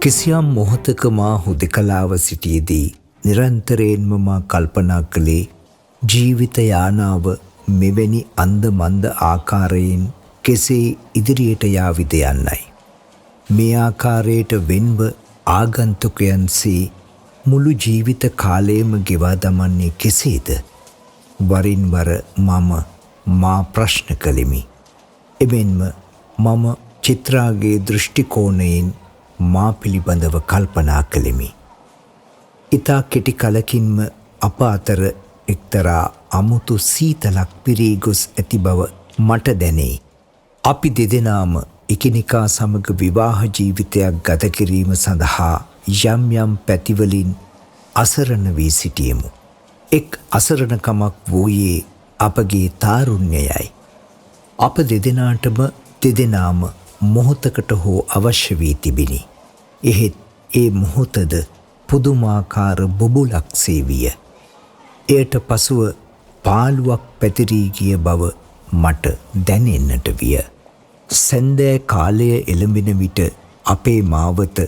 කිසියම් මොහොතක මා හුදකලාව සිටියේදී නිරන්තරයෙන්ම මා කල්පනා කළේ ජීවිත යානාව මෙවැනි අන්ද මන්ද ආකාරයෙන් කෙසේ ඉදිරියට යාවිද යන්නයි. මේ ආකාරයට වෙන්ව ආගන්තුකයන්සේ මුළු ජීවිත කාලයම ගෙවා දමන්නේ කෙසේද? වරින් වර මා ප්‍රශ්න කළෙමි. එමෙන්ම මම චිත්‍රාගේ දෘෂ්ටි කෝණයෙන් මා පිළිබඳව කල්පනා කළෙමි. ඉතා කෙටි කලකින්ම අප අතර එක්තරා අමුතු සීතලක් පිරී ගොස් ඇති බව මට දැනේ. අපි දෙදෙනාම එකිනෙකා සමග විවාහ ජීවිතයක් ගත කිරීම සඳහා යම් යම් පැතිවලින් අසරණ වී සිටියෙමු. එක් අසරණකමක් වූයේ අපගේ තාරුණ්‍යයයි. අප දෙදෙනාම මොහොතකට හෝ අවශ්‍ය වී තිබිනි. එහෙත් ඒ මොහොතද පුදුමාකාර බොබුලක් සේවිය. එයට පසුව පාළුවක් පැතිරී ගිය බව මට දැනෙන්නට විය. සැන්දෑ කාලය එළඹෙන විට අපේ මාවත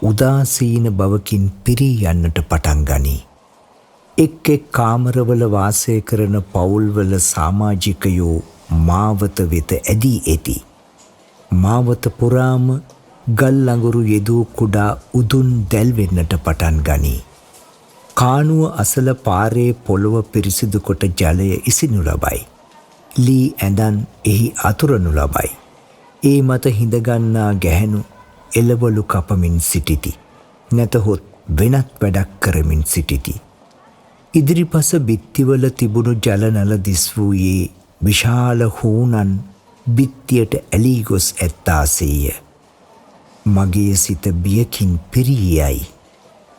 උදාසීන බවකින් පිරී යන්නට පටන් ගනී. එක් එක් කාමරවල වාසය කරන පවුල්වල සමාජිකයෝ මාවත වෙත ඇදී ඇති. මාවත පුරාම ගල් ලඟුරු යෙදූ කුඩා උදුන් දැල්වෙන්නට පටන් ගනී. කානුව අසල පාරේ පොළොව පිරිසිදු කොට ජලය ඉසිනු ලබයි. ලී ඇඳන් එහි අතුරනු ලබයි. ඒ මත හිඳගන්නා ගැහැණු එළවලු කපමින් සිටිති. නැතහොත් වෙනත් වැඩක් කරමින් සිටිති. ඉදිරිපස බිත්තිවල තිබුණු ජලනල දිස් වූයේ විශාල හූනන් බිත්තියට ඇලී ගොස් ඇත්තාසේය. මගේ සිත බියකින් පිරියයි.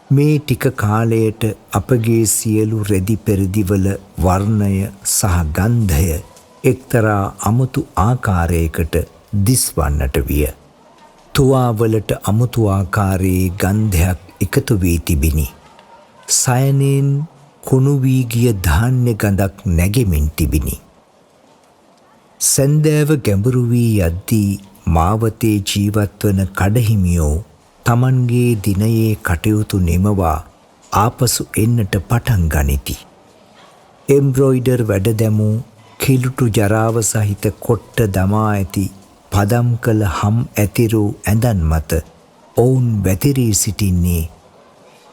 මේ ටික කාලයට අපගේ සියලු රෙදි පෙරදිවල වර්ණය සහ ගන්ධය එක්තරා අමුතු ආකාරයකට දිස්වන්නට විය. තුවාවලට අමුතු ආකාරයේ ගන්ධයක් එකතු වී තිබිනි. සයනෙන් කුණු වී ගිය ධාන්‍ය ගඳක් නැගෙමින් තිබිනි. සැන්දෑව ගැඹුරු වී යද්දී මාවතේ ජීවත්වන කඩහිමියෝ තමන්ගේ දිනයේ කටයුතු නිමවා ආපසු එන්නට පටන් ගනිති. එම්බ්‍රොයිඩර් වැඩ දැමූ කිලුටු ජරාව සහිත කොට්ට දමා ඇති පදම් කළ හම් ඇතිරූ ඇඳන් මත ඔවුන් වැතිරී සිටින්නේ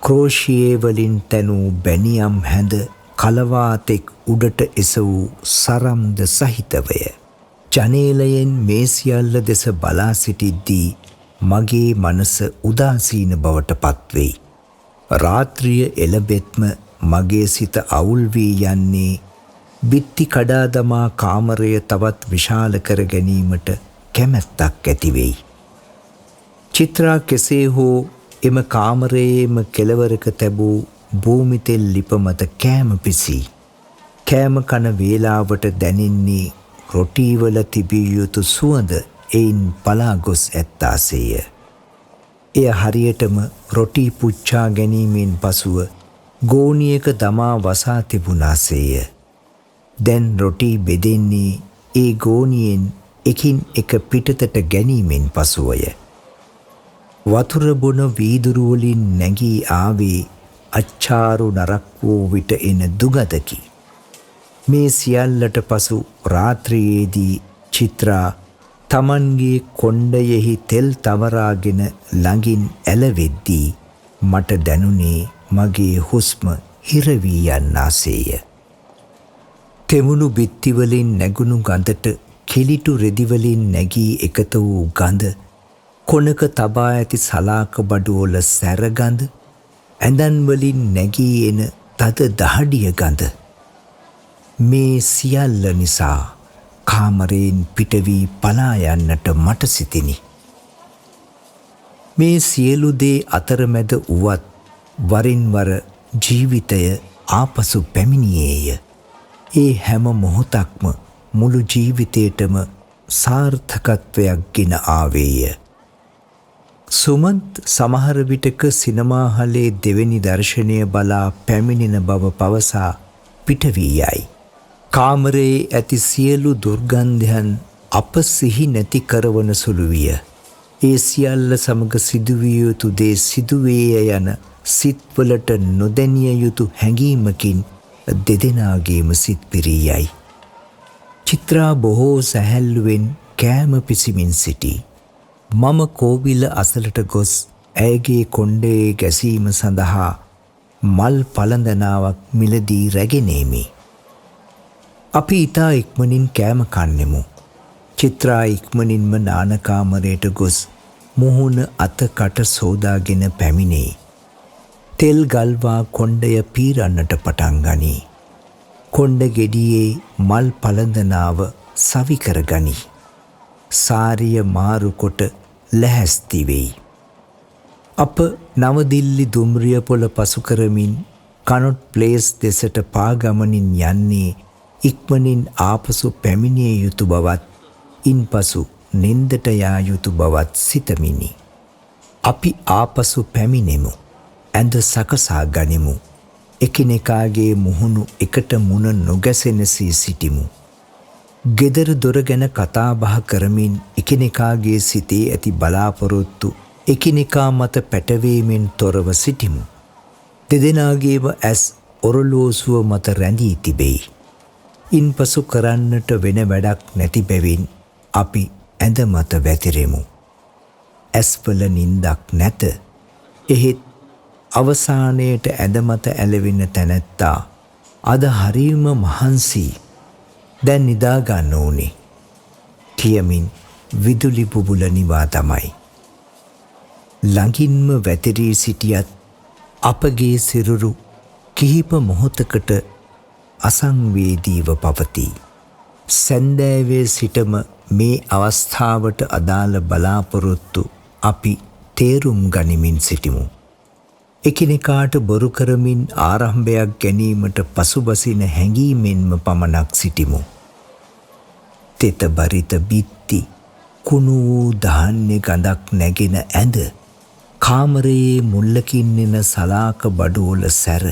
ක්‍රෝෂියේ වලින් තැනූ බැනියම් හැඳ කලවාතෙක් උඩට එසවූ සරම්ද සහිතවය. ජනේලයෙන් මේ සියල්ල දෙස බලා සිටිද්දී මගේ මනස උදාසීන බවට පත්වෙයි. රාත්‍රිය එළබෙත්ම මගේ සිත අවුල් වී යන්නේ බිත්ති කඩා දමා කාමරය තවත් විශාල කර ගැනීමට කැමැත්තක් ඇතිවෙයි. චිත්‍රා කෙසේ හෝ එම කාමරයේම කෙළවරක තැබූ භූමිතෙල් ලිප මත කෑම පිසී. කෑම කන වේලාවට දැනෙන්නේ රොටීවල තිබිය යුතු සුවඳ එයින් පලා ගොස් ඇත්තාසේය. එය හරියටම රොටී පුච්චා ගැනීමෙන් පසුව ගෝණියක දමා වසා තිබුණාසේය. දැන් රොටී බෙදෙන්නේ ඒ ගෝණියෙන් එකින් එක පිටතට ගැනීමෙන් පසුවය. වතුර බොන වීදුරු වලින් නැගී ආවේ අච්චාරු නරක් වූ විට එන දුගදකි. මේ සියල්ලට පසු රාත්‍රියේදී චිත්‍රා තමන්ගේ කොණ්ඩයෙහි තෙල් තවරාගෙන ළඟින් ඇලවෙද්දී මට දැනුනේ මගේ හුස්ම හිරවී යන්නාසේය. තෙමුණු බිත්තිවලින් නැගුණු ගඳට කිලිටු රෙදිවලින් නැගී එකතු වූ ගඳ, කොනක තබා ඇති සලාක බඩුවල සැරගඳ, ඇඳන් වලින් නැගී එන තද දහඩිය ගඳ, මේ සියල්ල නිසා කාමරයෙන් පිට වී පලා යන්නට මට සිතිනි. මේ සියලු දේ අතරමැද වුවත් වරින් වර ජීවිතය ආපසු පැමිණියේය. ඒ හැම මොහොතක්ම මුළු ජීවිතේටම සාර්ථකත්වයක් ගෙන ආවේය. සුමන්ත් සමහර විටක සිනමාහලේ දෙවෙනි දර්ශනය බලා පැමිණෙන බව පවසා පිට වී යයි. කාමරයේ ඇති සියලු දුර්ගන්ධයන් අප සිහි නැති කරවන සුළු විය. ඒ සියල්ල සමග සිදුවිය යුතු දේ සිදුවේය යන සිත්වලට නොදැනිය යුතු හැඟීමකින් දෙදෙනාගේම සිත් පිරී යයි. චිත්‍රා බොහෝ සැහැල්ලුවෙන් කෑම පිසිමින් සිටී. මම කෝවිල අසලට ගොස් ඇයගේ කොණ්ඩේ ගැසීම සඳහා මල් පළඳනාවක් මිලදී රැගෙනේමි. අපි ඉතා ඉක්මනින් කෑම කන්නෙමු. චිත්‍රා ඉක්මනින්ම නානකාමරයට ගොස් මුහුණ අතකට සෝදාගෙන පැමිණේ. තෙල් ගල්වා කොණ්ඩය පීරන්නට පටන් ගනී. කොණ්ඩ ගෙඩියේ මල් පළඳනාව සවිකර ගනී. සාරිය මාරුකොට ලැහැස්ති වෙයි. අප නවදිල්ලි දුම්රිය පොළ පසු කරමින් කනොට් ප්ලේස් දෙසට පාගමනින් යන්නේ ඉක්මනින් ආපසු පැමිණිය යුතු බවත් ඉන්පසු නින්දට යා යුතු බවත් සිතමිනි. අපි ආපසු පැමිණෙමු. ඇඳ සකසා ගනිමු. එකිනෙකාගේ මුහුණු එකට මුණ නොගැසෙනසී සිටිමු. ගෙදර දොර ගැන කතා බහ කරමින් එකිනෙකාගේ සිතේ ඇති බලාපොරොත්තු එකිනෙකා මත පැටවීමෙන් තොරව සිටිමු. දෙදෙනාගේම ඇස් ඔරලෝසුව මත රැඳී තිබෙයි. ඉන්පසු කරන්නට වෙන වැඩක් නැති බැවින් අපි ඇඳ මත වැතිරෙමු. ඇස්වල නින්දක් නැත. එහෙත් අවසානයට ඇඳ මත ඇලවෙන තැනැත්තා අද හරීම මහන්සි. දැන් නිදා ගන්න ඕනේ කියමින් විදුලි බුබුල නිවා තමයි. ළඟින්ම වැතිරී සිටියත් අපගේ සිරුරු කිහිප මොහොතකට අසංවේදීව පවතී. සැන්දෑවේ සිටම මේ අවස්ථාවට අදාළ බලාපොරොත්තු අපි තේරුම් ගනිමින් සිටිමු. එකිනෙකාට බොරු කරමින් ආරම්භයක් ගැනීමට පසුබසින හැඟීමෙන්ම පමණක් සිටිමු. තෙත බරිත බිත්ති, කුණු වූ ධාන්‍ය ගඳක් නැගෙන ඇඳ, කාමරයේ මුල්ලකින් එන සලාක බඩුවල සැර,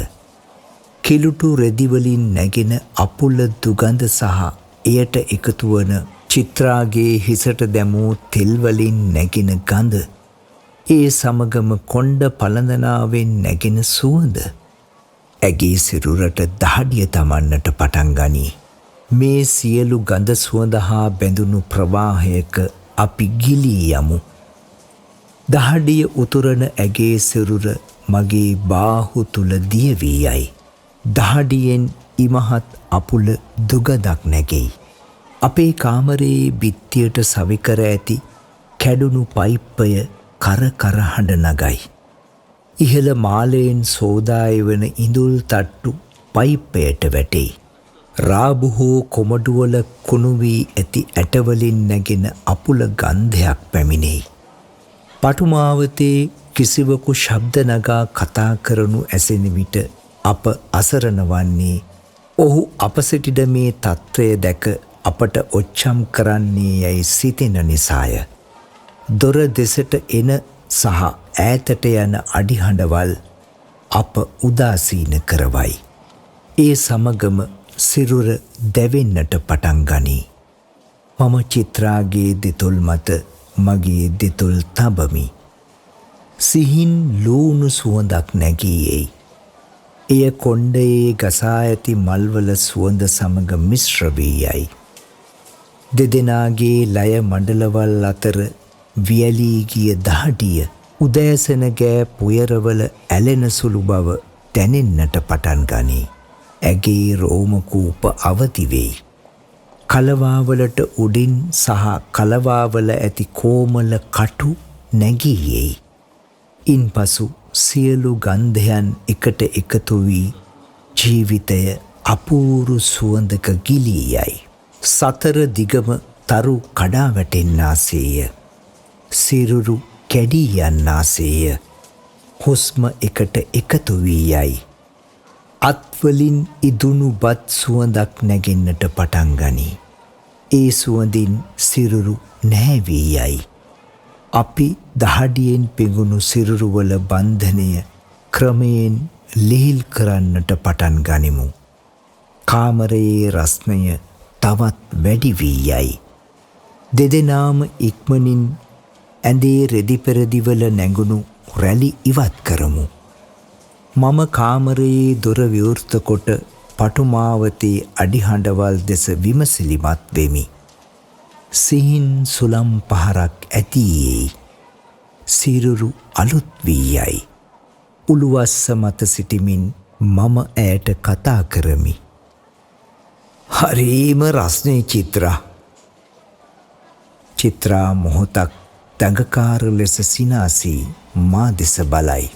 කිලුටු රෙදිවලින් නැගෙන අපුල දුගඳ සහ එයට එකතු වන චිත්‍රාගේ හිසට දැමූ තෙල්වලින් නැගෙන ගඳ, ඒ සමගම කොණ්ඩ පළඳනාවෙන් නැගෙන සුවඳ ඇගේ සිරුරට දහඩිය තමන්නට පටන් ගනී. මේ සියලු ගඳ සුවඳ හා බැඳුණු ප්‍රවාහයක අපි ගිලී යමු. දහඩිය උතුරන ඇගේ සිරුර මගේ බාහු තුල දිය වී යයි. දහඩියෙන් ඉමහත් අපුල දුගඳක් නැගෙයි. අපේ කාමරයේ බිත්තියට සවිකර ඇති කැඩුණු පයිප්පය කර කර හඬ නගයි. ඉහළ මාලයෙන් සෝදාය වන ඉඳුල් තට්ටු පයිප්පයට වැටෙයි. රාබු හෝ කොමඩුවල කුණු වී ඇති ඇටවලින් නැගෙන අපුල ගන්ධයක් පැමිණෙයි. පටුමාවතේ කිසිවකු ශබ්ද නගා කතා කරනු ඇසෙන විට අප අසරණ වන්නේ ඔහු අප සිටින මේ තත්ත්වය දැක අපට ඔච්චම් කරන්නේ යයි සිතෙන නිසාය. දොර දෙසට එන සහ ඈතට යන අඩිහඬවල් අප උදාසීන කරවයි. ඒ සමගම සිරුර දැවෙන්නට පටන් ගනී. මම චිත්‍රාගේ දෙතොල් මත මගේ දෙතොල් තබමි. සිහින් ලූණු සුවඳක් නැගී එයි. එය කොණ්ඩයේ ගසා ඇති මල්වල සුවඳ සමග මිශ්‍ර වී යයි. දෙදෙනාගේ ලය මඩලවල් අතර වියලී ගිය දහඩිය උදෑසන ගෑ පුයරවල ඇලෙන සුළු බව දැනෙන්නට පටන් ගනී. ඇගේ රෝමකූප අවදි වෙයි. කලවාවලට උඩින් සහ කලවාවල ඇති කෝමල කටු නැගී යයි. ඉන්පසු සියලු ගන්ධයන් එකට එකතු වී ජීවිතය අපූරු සුවඳක ගිලී යයි. සතර දිගම තරු කඩා වැටෙන්නාසේය. සිරුරු කැඩී යන්නාසේය. හුස්ම එකට එකතු වී යයි. අත්වලින් ඉදුණු බත් සුවඳක් නැගෙන්නට පටන් ගනී. ඒ සුවඳින් සිරුරු නැහැවී යයි. අපි දහඩියෙන් පිඟුණු සිරුරුවල බන්ධනය ක්‍රමයෙන් ලිහිල් කරන්නට පටන් ගනිමු. කාමරයේ රස්නය තවත් වැඩි වී යයි. දෙදෙනාම ඉක්මනින් ඇඳේ රෙදි පෙරදිවල නැඟුණු රැලි ඉවත් කරමු. මම කාමරයේ දොර විවෘත කොට පටුමාවතේ අඩිහඬවල් දෙස විමසිලිමත් වෙමි. සිහින් සුළම් පහරක් ඇතියේයි. සිරුරු අලුත් වී යයි. උළුවස්ස මත සිටිමින් මම ඇයට කතා කරමි. හරිම රස්නේ චිත්‍රා. චිත්‍රා මොහොතක් දඟකාර ලෙස සිනාසී මා දෙස බලයි.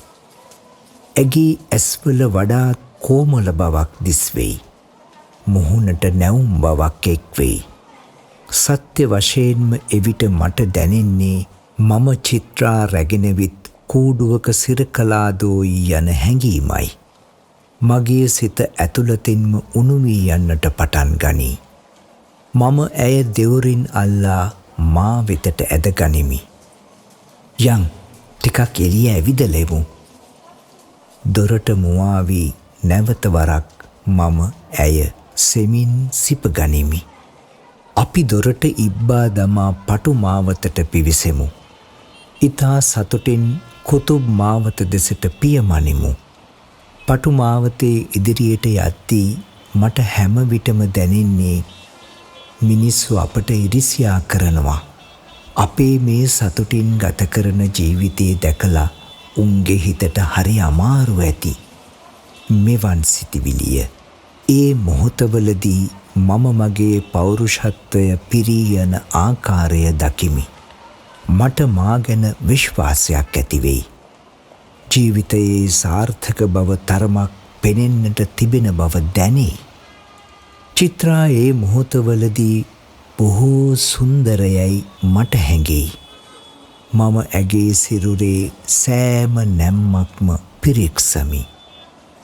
ඇගේ ඇස්වල වඩාත් කෝමල බවක් දිස්වෙයි. මුහුණට නැවුම් බවක් එක්වෙයි. සත්‍ය වශයෙන්ම එවිට මට දැනෙන්නේ මම චිත්‍රා රැගෙනවිත් කූඩුවක සිරකලාදෝයි යන හැඟීමයි. මගේ සිත ඇතුළතින්ම උණුවී යන්නට පටන් ගනී. මම ඇය දෙවුරින් අල්ලා මා වෙතට ඇද ගනිමි. යන් ටිකක් එළිය ඇවිදලෙමු. දොරට මුවාවී නැවත වරක් මම ඇය සෙමින් සිප ගනිමි. අපි දොරට ඉබ්බා දමා පටු මාවතට පිවිසෙමු. ඉතා සතුටින් කුතුබ් මාවත දෙසට පියමනිමු. පටු මාවතේ ඉදිරියට යද්දී මට හැම විටම දැනෙන්නේ මිනිස්සු අපට ඉරිසියා කරනවා. අපේ මේ සතුටින් ගත කරන ජීවිතේ දැකලා උන්ගේ හිතට හරි අමාරු ඇති. මෙවන් සිතිවිලිය. ඒ මොහොතවලදී මම මගේ පෞරුෂත්වය පිරී යන ආකාරය දකිමි. මට මා ගැන විශ්වාසයක් ඇතිවෙයි. ජීවිතයේ සාර්ථක බව තරමක් පෙනෙන්නට තිබෙන බව දැනේ. චිත්‍රා ඒ මොහොතවලදී බොහෝ සුන්දරයයි මට හැඟෙයි. මම ඇගේ සිරුරේ සෑම නැම්මක්ම පිරික්සමි.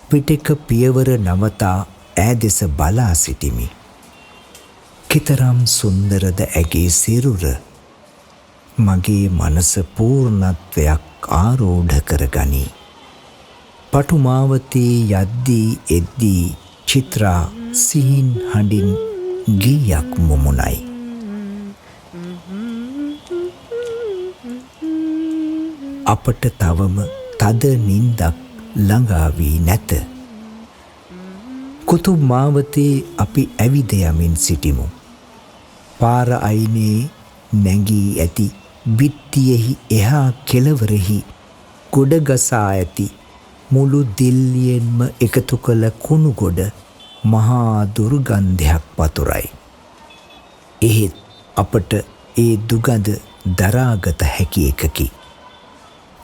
පිටක පියවර නවතා ඈ දෙස බලා සිටිමි. කිතරම් සුන්දරද ඇගේ සිරුර. මගේ මනස පූර්ණත්වයක් ආරෝඪ කරගනී. පටුමාවතේ යද්දී එද්දී චිත්‍රා සිහින් හඬින් ගීයක් මුමුණයි. අපට තවම තද නින්දක් ළඟා වී නැත. කුතුබ් මාවතේ අපි ඇවිද යමින් සිටිමු. පාර අයිනේ නැගී ඇති බිත්තියෙහි එහා කෙළවරෙහි ගොඩ ගසා ඇති මුළු දිල්ලියෙන්ම එකතු කළ කුණු ගොඩ මහා දුර්ගන්ධයක් පතුරයි. එහෙත් අපට ඒ දුගඳ දරාගත හැකි එකකි.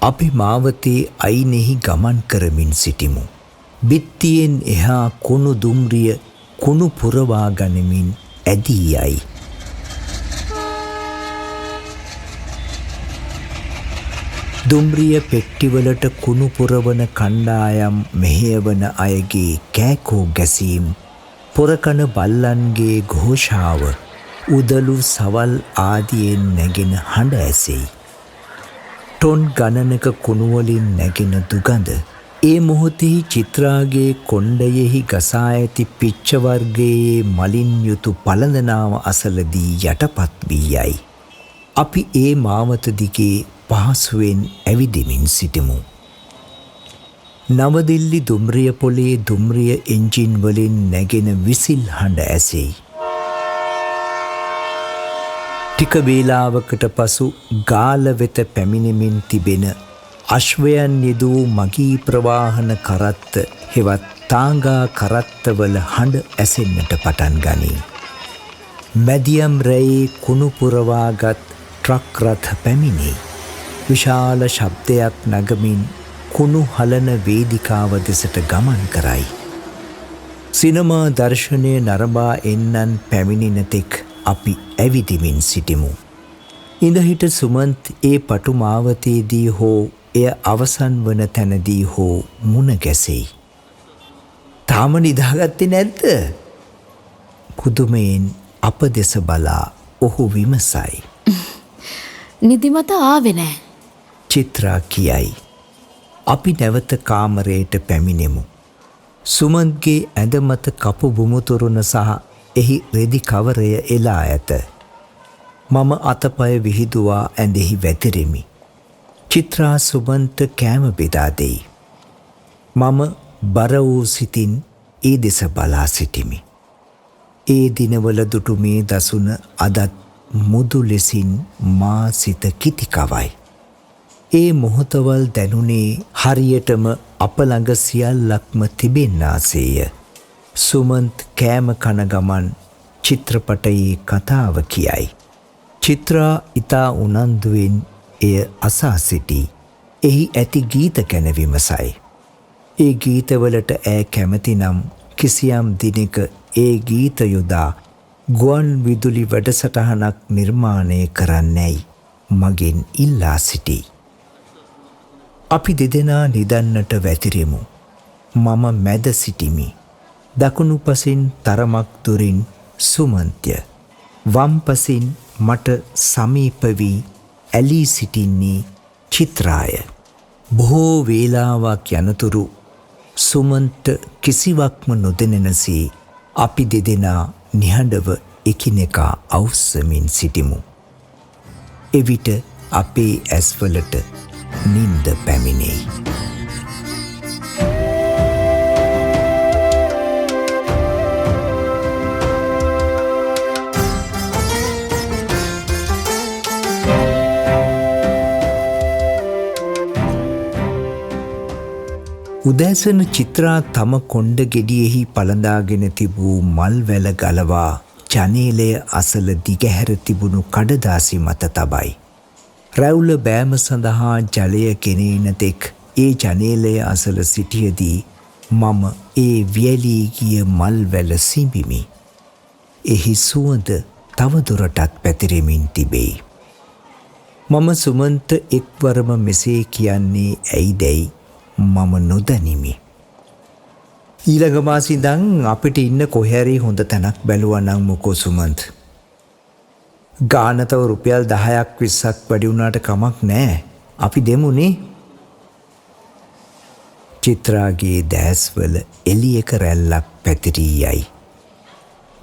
අපි මාවතේ අයිනෙහි ගමන් කරමින් සිටිමු. බිත්තියෙන් එහා කුණු දුම්රිය කුණු පුරවා ගනිමින් ඇදී යයි. දුම්රිය පෙට්ටිවලට කුණු පුරවන කණ්ඩායම් මෙහෙයවන අයගේ කෑකෝ ගැසීම්, පොරකන බල්ලන්ගේ ഘോഷාව, උදලු සවල් ආදියෙන් නැගෙන හඬ ඇසෙයි. ටොන් ගණනක කුණුවලින් නැගෙන දුගඳ ඒ මොහොතෙහි චිත්‍රාගේ කොණ්ඩයෙහි ගසා ඇති පිච්ච වර්ගයේ මලින් යුතු පළඳනාව අසලදී යටපත් වී යයි. අපි ඒ මාවත දිගේ පහසුවෙන් ඇවිදිමින් සිටිමු. නවදිල්ලි දුම්රිය පොලේ දුම්රිය එන්ජින් වලින් නැගෙන විසිල් හඬ ඇසෙයි. ටික වේලාවකට පසු ගාල වෙත පැමිණෙමින් තිබෙන අශ්වයන් යෙදූ මගී ප්‍රවාහන කරත්ත හෙවත් තාංගා කරත්තවල හඬ ඇසෙන්නට පටන් ගනී. මැදියම් රැයේ කුණු පුරවාගත් ට්‍රක් රථ පැමිණේ. විශාල ශබ්දයක් නගමින් කුණු හලන වේදිකාව දෙසට ගමන් කරයි. සිනමා දර්ශනය නරඹා එන්නන් පැමිණෙන තෙක් අපි ඇවිදිමින් සිටිමු. ඉඳහිට සුමන්ත් ඒ පටු මාවතේදී හෝ එය අවසන් වන තැනදී හෝ මුණ ගැසෙයි. තාම නිදාගත්තේ නැද්ද? පුදුමයෙන් අප දෙස බලා ඔහු විමසයි. නිදිමත ආවේ නෑ. චිත්‍රා කියයි. අපි නැවත කාමරයට පැමිණෙමු. සුමන්ත්ගේ ඇඳ මත කපු බුමුතුරුන සහ එහි රෙදි කවරය එලා ඇත. මම අතපය විහිදුවා ඇඳෙහි වැතිරෙමි. චිත්‍රා සුමන්ත කෑම බෙදා දෙයි. මම බර වූ සිතින් ඒ දෙස බලා සිටිමි. ඒ දිනවල දුටු මේ දසුන අදත් මුදු ලෙසින් මා සිත කිතිකවයි. ඒ මොහොතවල් දැනුනේ හරියටම අප ළඟ සියල්ලක්ම තිබෙන්නාසේය. සුමන්ත් කෑම කන ගමන් චිත්‍රපටයේ කතාව කියයි. චිත්‍රා ඉතා උනන්දුවෙන් එය අසා සිටි. එහි ඇති ගීත ගැන විමසයි. ඒ ගීතවලට ඈ කැමති නම් කිසියම් දිනක ඒ ගීත යොදා ගුවන් විදුලි වැඩසටහනක් නිර්මාණය කරන්නැයි මගෙන් ඉල්ලා සිටි. අපි දෙදෙනා නිදන්නට වැතිරෙමු. මම මැද සිටිමි. දකුණු පසින් තරමක් දුරින් සුමන්ත්‍ය. වම් පසින් මට සමීප වී ඇලී සිටින්නේ චිත්‍රාය. බොහෝ වේලාවක් යනතුරු සුමන්ට කිසිවක්ම නොදැනෙනසේ අපි දෙදෙනා නිහඬව එකිනෙකා අවුස්සමින් සිටිමු. එවිට අපේ ඇස්වලට නින්ද පැමිණෙයි. උදෑසන චිත්‍රා තම කොණ්ඩ ගෙඩියෙහි පළඳාගෙන තිබූ මල් වැල ගලවා ජනේලය අසල දිගහැර තිබුණු කඩදාසි මත තබයි. රැවුල බෑම සඳහා ජලය ගෙනෙන තෙක් ඒ ජනේලය අසල සිටියදී මම ඒ වියලී ගිය මල් වැල සිඹිමි. එහි සුවඳ තවදුරටත් පැතිරෙමින් තිබෙයි. මම සුමන්ත එක්වරම මෙසේ කියන්නේ ඇයිදැයි මම නොදනිමි. ඊළඟ මාසිදං අපිට ඉන්න කොහැරි හොඳ තැනක් බැලුවා නම් මොකෝ සුමන්ත්. ගානතව රුපියල් 10ක් 20ක් වැඩි වුණාට කමක් නෑ. අපි දෙමුනේ. චිත්‍රාගේ දැස්වල එළියක රැල්ලක් පැතිරී යයි.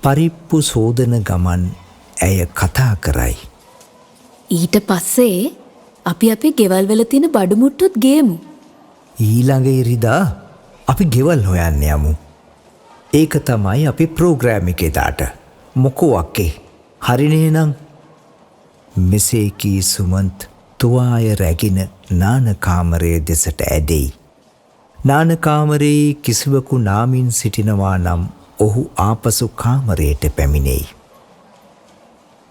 පරිප්පු සෝදන ගමන් ඇය කතා කරයි. ඊට පස්සේ අපි අපේ ගෙවල් වල තියෙන බඩු මුට්ටුත් ගේමු. ඊළඟ ඉරිදා අපි ගෙවල් හොයන්න යමු. ඒක තමයි අපි ප්‍රෝග්‍රෑම් එකේ දාට. මොකෝ අක්කේ. හරිනේ නං. මෙසේ කී සුමන්ත් තුවාය රැගෙන නාන කාමරයේ දෙසට ඇදෙයි. නාන කාමරයේ කිසිවකු නාමින් සිටිනවා නම් ඔහු ආපසු කාමරයට පැමිණෙයි.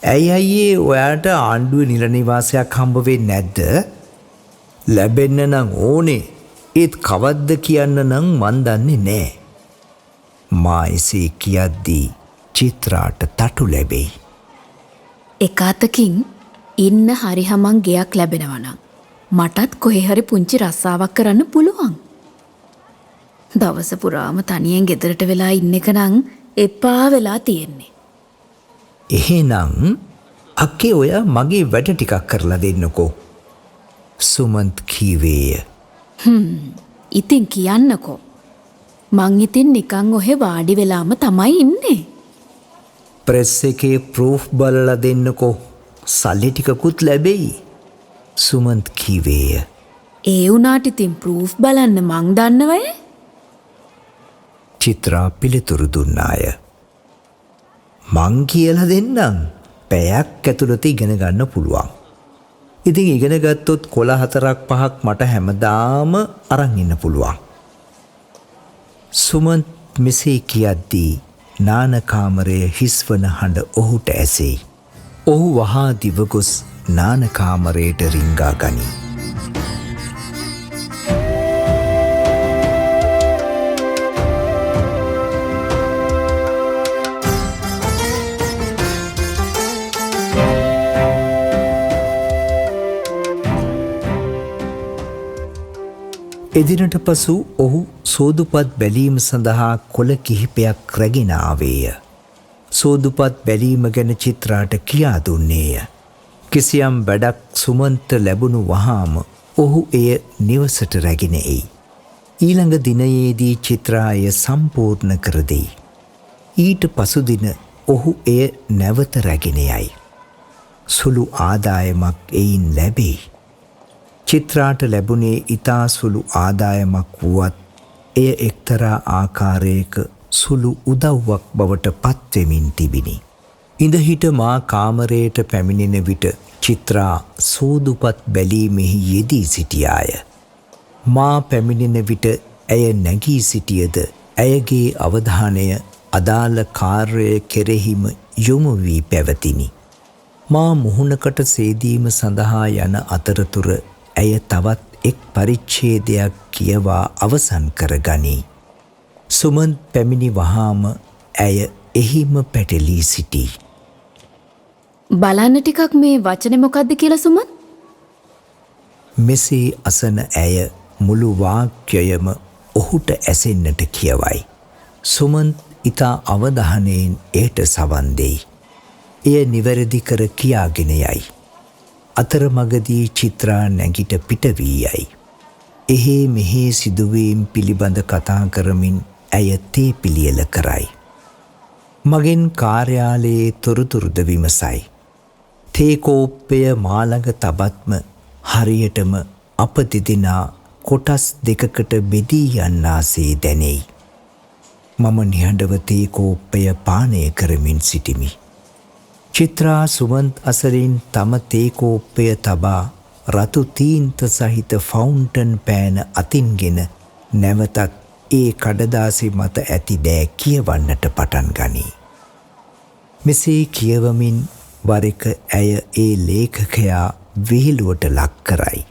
ඇයි අයියේ ඔයාට ආණ්ඩුවේ නිල නිවාසයක් හම්බ වෙන්නේ නැද්ද? ලැබෙන්න නම් ඕනේ. ඒත් කවද්ද කියන්න නම් මන් දන්නේ නෑ. මා එසේ කියද්දී චිත්‍රාට තටු ලැබෙයි. එක අතකින් ඉන්න හරි හමන් ගෙයක් ලැබෙනවා නම් මටත් කොහේ හරි පුංචි රස්සාවක් කරන්න පුළුවන්. දවස පුරාම තනියෙන් ගෙදරට වෙලා ඉන්න එක නම් එපා වෙලා තියෙන්නේ. එහෙනම් අක්කේ ඔයා මගේ වැඩ ටිකක් කරලා දෙන්නකෝ. සුමන්ත් කීවේය. ඉතින් කියන්නකෝ. මං ඉතින් නිකන් ඔහෙ වාඩි වෙලාම තමයි ඉන්නේ. ප්‍රෙස් එකේ ප්‍රූෆ් බලලා දෙන්නකෝ. සල්ලි ටිකකුත් ලැබෙයි. සුමන්ත් කීවේය. ඒ වුණාට ඉතින් ප්‍රූෆ් බලන්න මං දන්නවය. චිත්‍රා පිළිතුරු දුන්නාය. මං කියලා දෙන්නම්. පැයක් ඇතුළත ඉගෙන ගන්න පුළුවන්. ඉතින් ඉගෙන ගත්තොත් කොළ 4-5ක් මට හැමදාම අරන් ඉන්න පුළුවන්. සුමන්ත් මෙසේ කියද්දී නාන කාමරයේ හිස්වන හඬ ඔහුට ඇසෙයි. ඔහු වහා දිවගොස් නාන කාමරයට රිංගා ගනී. එදිනට පසු ඔහු සෝදුපත් බැලීම සඳහා කොළ කිහිපයක් රැගෙන ආවේය. සෝදුපත් බැලීම ගැන චිත්‍රාට කියා දුන්නේය. කිසියම් වැඩක් සුමන්ත ලැබුණු වහාම ඔහු එය නිවසට රැගෙන එයි. ඊළඟ දිනයේදී චිත්‍රාය සම්පූර්ණ කර දෙයි. ඊට පසු දින ඔහු එය නැවත රැගෙන යයි. සුළු ආදායමක් එයින් ලැබෙයි. චිත්‍රාට ලැබුණේ ඉතා සුළු ආදායමක් වුවත් එය එක්තරා ආකාරයක සුළු උදව්වක් බවට පත්වෙමින් තිබිණි. ඉඳහිට මා කාමරයට පැමිණෙන විට චිත්‍රා සෝදුපත් බැලීමෙහි යෙදී සිටියාය. මා පැමිණෙන විට ඇය නැගී සිටියද ඇයගේ අවධානය අදාළ කාර්යය කෙරෙහිම යොමු වී පැවතිනි. මා මුහුණකට සේදීම සඳහා යන අතරතුර ඇය තවත් එක් පරිච්ඡේදයක් කියවා අවසන් කරගනී. සුමන්ත් පැමිණි වහාම ඇය එහිම පැටලී සිටී. බලන්න ටිකක් මේ වචනේ මොකද්ද කියලා සුමන්ත්? මෙසේ අසන ඇය මුළු වාක්‍යයම ඔහුට ඇසෙන්නට කියවයි. සුමන්ත් ඉතා අවධානයෙන් එයට සවන් දෙයි. එය නිවැරදි කර කියාගෙන යයි. අතරමගදී චිත්‍රා නැගිට පිට වී යයි. එහෙ මෙහෙ සිදුවීම් පිළිබඳ කතා කරමින් ඇය තේ පිළියෙල කරයි. මගෙන් කාර්යාලයේ තොරතුරුද විමසයි. තේ කෝප්පය මා ළඟ තබත්ම හරියටම අප දෙදෙනා කොටස් දෙකකට බෙදී යන්නාසේ දැනෙයි. මම නිහඬව තේ කෝප්පය පානය කරමින් සිටිමි. චිත්‍රා සුමන්ත් අසරින් තම තේ කෝප්පය තබා රතු තීන්ත සහිත ෆවුන්ටන් පෑන අතින්ගෙන නැවතත් ඒ කඩදාසි මත ඇති දෑ කියවන්නට පටන් ගනී. මෙසේ කියවමින් වර එක ඇය ඒ ලේඛකයා විහිළුවට ලක් කරයි.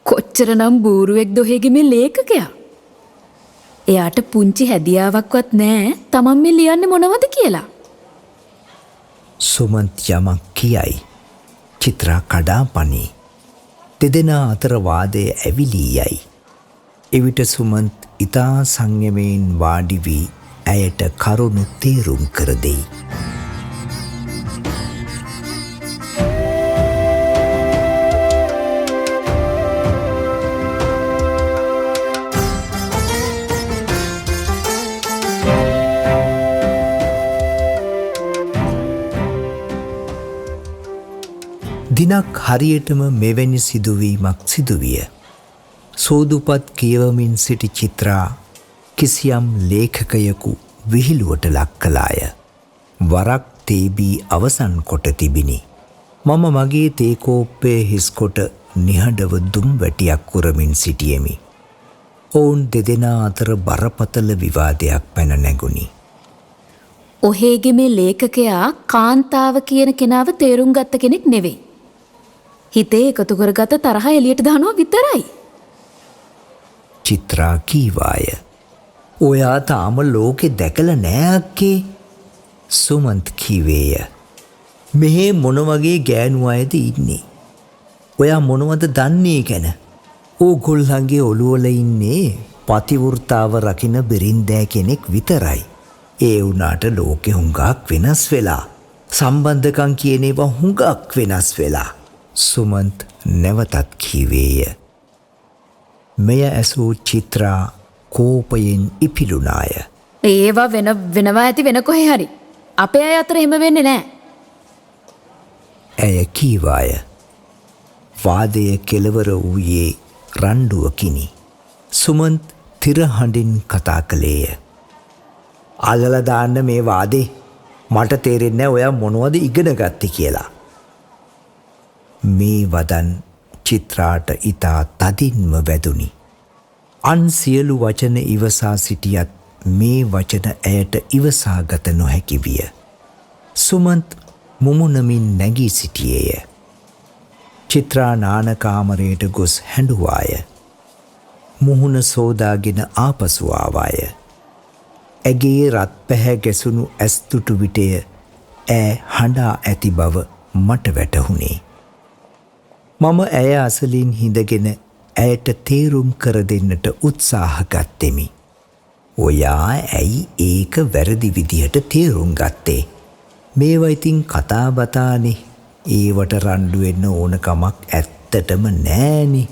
කොච්චරනම් බූරුවෙක්ද ඔහෙගේ මේ ලේඛකයා? එයාට පුංචි හැදියාවක්වත් නැහැ තමන් මේ ලියන්නේ මොනවද කියලා. සුමන්ත් යමක් කියයි. චිත්‍රා කඩාපනී. දෙදෙනා අතර වාදය ඇවිලී යයි. එවිට සුමන්ත් ඉතා සංයමයෙන් වාඩි වී ඇයට කරුණු තේරුම් කර දෙයි. දිනක් හරියටම මෙවැනි සිදුවීමක් සිදුවිය. සෝදුපත් කියවමින් සිටි චිත්‍රා කිසියම් ලේඛකයෙකු විහිළුවට ලක් කළාය. වරක් තේබී අවසන් කොට තිබිණි. මම මගේ තේකෝප්පය හිස්කොට නිහඬව දුම් වැටියක් උරමින් සිටියෙමි. ඔවුන් දෙදෙනා අතර බරපතල විවාදයක් පැන නැගුණි. ඔහේගේ මේ ලේඛකයා කාන්තාව කියන කෙනාව තේරුම් ගත්ත කෙනෙක් නෙවෙයි. හිතේ එකතු කරගත තරහ එළියට දානවා විතරයි. චිත්‍රා කීවාය. ඔයා තාම ලෝකෙ දැකලා නෑ අක්කේ. සුමන්ත් කීවේය. මෙහෙ මොන වගේ ගෑනු අයද ඉන්නේ? ඔයා මොනවද දන්නේ ගැන? ඕගොල්ලන්ගේ ඔළුවල ඉන්නේ පතිවෘතාව රකින්න බිරින්දෑ කෙනෙක් විතරයි. ඒ වුණාට ලෝකෙ හුඟක් වෙනස් වෙලා. සම්බන්ධකම් කියන ඒවා හුඟක් වෙනස් වෙලා. සුමන්ත් නැවතත් කීවේය. මෙය ඇසූ චිත්‍රා කෝපයෙන් ඉපිලුණාය. ඒවා වෙනවා ඇති වෙන කොහේ හරි. අපේ අය අතර එහෙම වෙන්නේ නැහැ. ඇය කීවාය. වාදය කෙලවර වූයේ රණ්ඩුවකිනි. සුමන්ත් තිරහඬින් කතා කළේය. අල්ලලා දාන්න මේ වාදේ. මට තේරෙන්නේ නැහැ ඔයා මොනවද ඉගෙන ගත්තේ කියලා. මේ වදන් චිත්‍රාට ඉතා තදින්ම වැදුනි. අන් සියලු වචන ඉවසා සිටියත් මේ වචන ඇයට ඉවසාගත නොහැකි විය. සුමන්ත් මුමුණමින් නැගී සිටියේය. චිත්‍රා නානකාමරයට ගොස් හැඬුවාය. මුහුණ සෝදාගෙන ආපසු ආවාය. ඇගේ රත් පැහැ ගැසුණු ඇස්තුටු විටය ඈ හඬා ඇති බව මට වැටහුණේ. මම ඇය අසලින් හිඳගෙන ඇයට තේරුම් කර දෙන්නට උත්සාහ ගත්තෙමි. ඔයා ඇයි ඒක වැරදි විදිහට තේරුම් ගත්තේ? මේවා ඉතින් කතා බතානේ. ඒවට රණ්ඩු වෙන්න ඕන කමක් ඇත්තටම නෑනේ.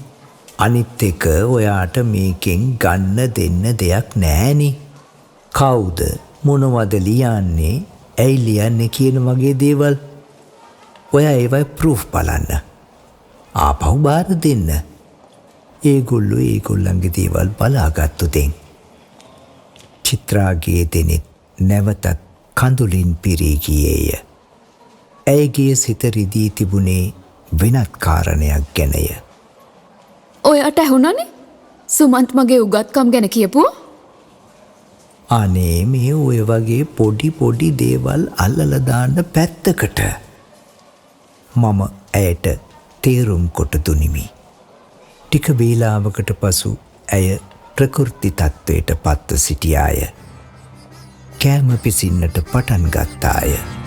අනිත් එක ඔයාට මේකෙන් ගන්න දෙන්න දෙයක් නෑනේ. කවුද මොනවද ලියන්නේ? ඇයි ලියන්නේ කියන වගේ දේවල් ඔයා ඒවයි ප්‍රූෆ් බලන්න. ආපහු බාර දෙන්න. ඒගොල්ලෝ ඒගොල්ලන්ගේ දේවල් බලාගත්තු දෙන්. චිත්‍රාගේ දෙනෙත් නැවතත් කඳුලින් පිරී ගියේය. ඇයගේ සිත රිදී තිබුණේ වෙනත් කාරණයක් ගැනය. ඔයාට ඇහුණනේ සුමන්ත් මගේ උගත්කම් ගැන කියපුවා? අනේ මේ ඔය වගේ පොඩි දේවල් අල්ලලා දාන්න පැත්තකට. මම ඇයට තේරුම් කොට දුනිමි. ටික වේලාවකට පසු ඇය ප්‍රකෘති තත්ත්වයට පත්ව සිටියාය. කෑම පිසින්නට පටන් ගත්තාය.